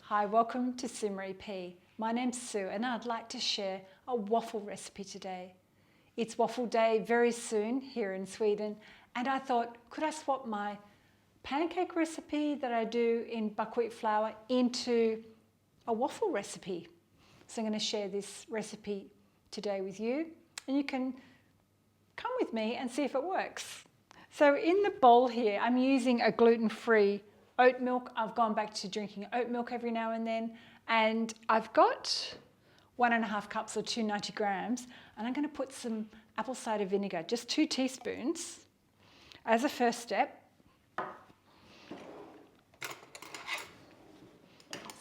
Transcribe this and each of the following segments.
Hi, welcome to Simmery P. My name's Sue and I'd like to share a waffle recipe today. It's waffle day very soon here in Sweden and I thought, could I swap my pancake recipe that I do in buckwheat flour into a waffle recipe? So I'm going to share this recipe today with you and you can come with me and see if it works. So in the bowl here, I'm using a gluten-free oat milk. I've gone back to drinking oat milk every now and then, and I've got 1.5 cups or 290 grams, and I'm going to put some apple cider vinegar, just 2 teaspoons, as a first step.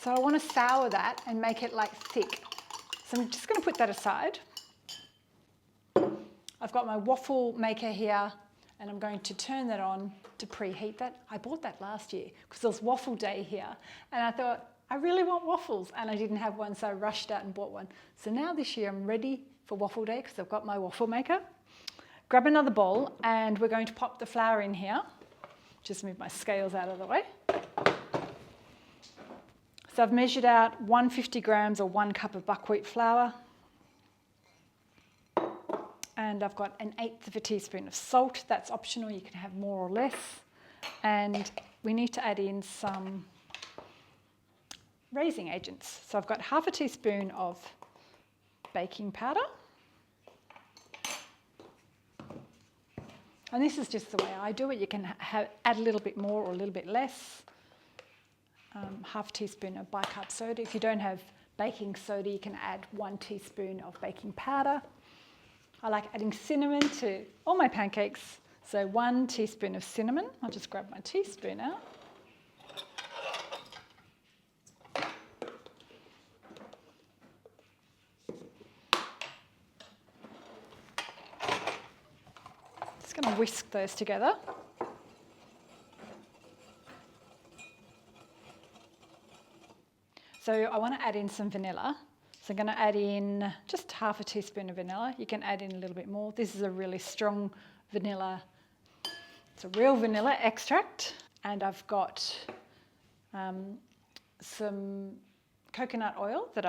So I want to sour that and make it like thick. So I'm just going to put that aside. I've got my waffle maker here, and I'm going to turn that on to preheat that. I bought that last year because it was waffle day here, and I thought, I really want waffles, and I didn't have one, so I rushed out and bought one. So now this year I'm ready for waffle day because I've got my waffle maker. Grab another bowl, and we're going to pop the flour in here. Just move my scales out of the way. So I've measured out 150 grams or 1 cup of buckwheat flour. And I've got 1/8 teaspoon of salt. That's optional, you can have more or less. And we need to add in some raising agents. So I've got 1/2 teaspoon of baking powder. And this is just the way I do it. You can add a little bit more or a little bit less. 1/2 teaspoon of bicarb soda. If you don't have baking soda, you can add 1 teaspoon of baking powder. I like adding cinnamon to all my pancakes, so 1 teaspoon of cinnamon. I'll just grab my teaspoon out. Just going to whisk those together. So I want to add in some vanilla. So I'm going to add in just 1/2 teaspoon of vanilla. You can add in a little bit more. This is a really strong vanilla. It's a real vanilla extract. And I've got some coconut oil that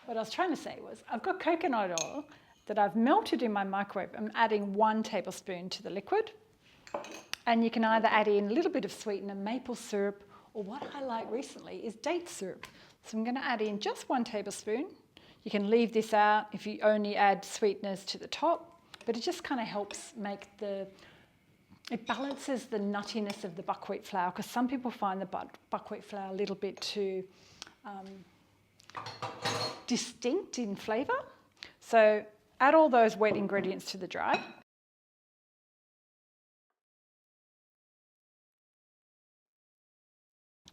what I was trying to say was, I've got coconut oil that I've melted in my microwave. I'm adding 1 tablespoon to the liquid. And you can either add in a little bit of sweetener, maple syrup, or what I like recently is date syrup. So I'm going to add in just 1 tablespoon. You can leave this out if you only add sweeteners to the top, but it just kind of helps make it balances the nuttiness of the buckwheat flour, because some people find the buckwheat flour a little bit too distinct in flavour. So add all those wet ingredients to the dry.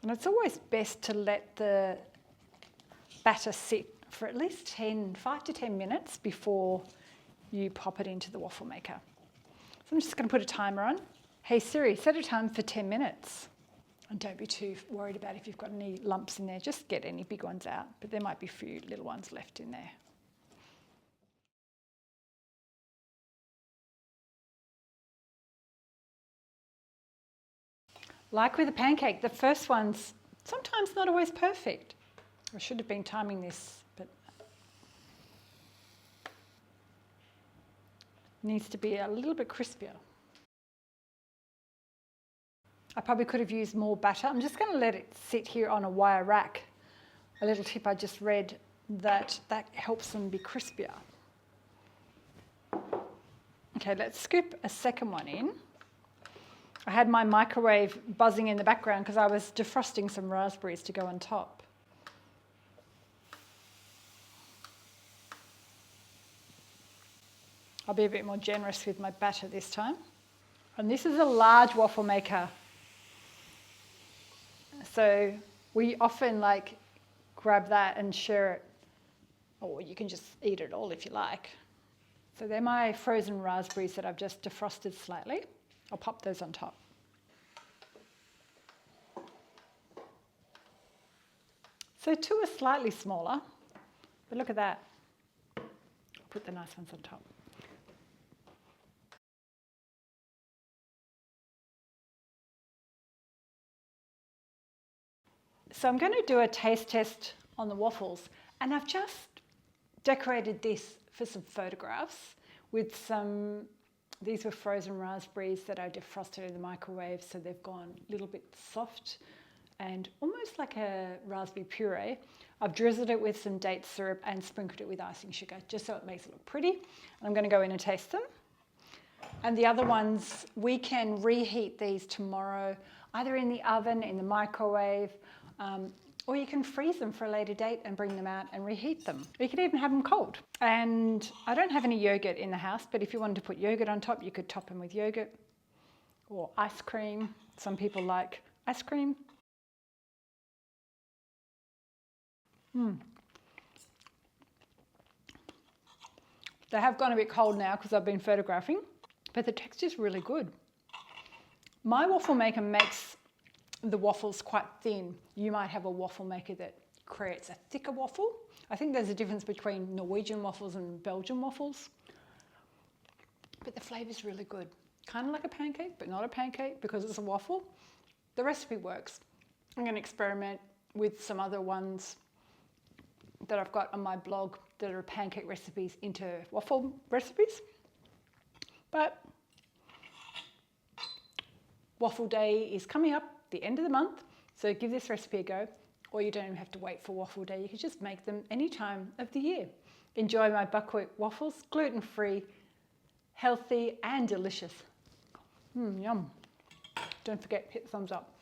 And it's always best to let the batter sit for at least 5 to 10 minutes before you pop it into the waffle maker. So I'm just going to put a timer on. Hey Siri, set a time for 10 minutes. And don't be too worried about if you've got any lumps in there. Just get any big ones out, but there might be a few little ones left in there. Like with a pancake, the first one's sometimes not always perfect. I should have been timing this, but it needs to be a little bit crispier. I probably could have used more batter. I'm just going to let it sit here on a wire rack. A little tip I just read that helps them be crispier. Okay, let's scoop a second one in. I had my microwave buzzing in the background because I was defrosting some raspberries to go on top. I'll be a bit more generous with my batter this time. And this is a large waffle maker. So we often grab that and share it, or you can just eat it all if you like. So they're my frozen raspberries that I've just defrosted slightly. I'll pop those on top. So 2 are slightly smaller, but look at that. I'll put the nice ones on top. So I'm going to do a taste test on the waffles, and I've just decorated this for some photographs with some, these were frozen raspberries that I defrosted in the microwave, so they've gone a little bit soft and almost like a raspberry puree. I've drizzled it with some date syrup and sprinkled it with icing sugar, just so it makes it look pretty. And I'm going to go in and taste them. And the other ones, we can reheat these tomorrow, either in the oven, in the microwave, or you can freeze them for a later date and bring them out and reheat them. You can even have them cold. And I don't have any yogurt in the house, but if you wanted to put yogurt on top, you could top them with yogurt or ice cream. Some people like ice cream. They have gone a bit cold now because I've been photographing, but the texture is really good. My waffle maker makes the waffles quite thin. You might have a waffle maker that creates a thicker waffle. I think there's a difference between Norwegian waffles and Belgian waffles. But the flavour is really good. Kind of like a pancake, but not a pancake because it's a waffle. The recipe works. I'm going to experiment with some other ones that I've got on my blog that are pancake recipes into waffle recipes. But waffle day is coming up the end of the month, so give this recipe a go, or you don't even have to wait for waffle day. You can just make them any time of the year. Enjoy my buckwheat waffles, gluten-free, healthy and delicious. Yum. Don't forget, hit thumbs up.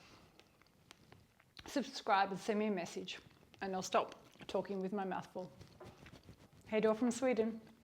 Subscribe and send me a message, and I'll stop talking with my mouth full. Hej då from Sweden.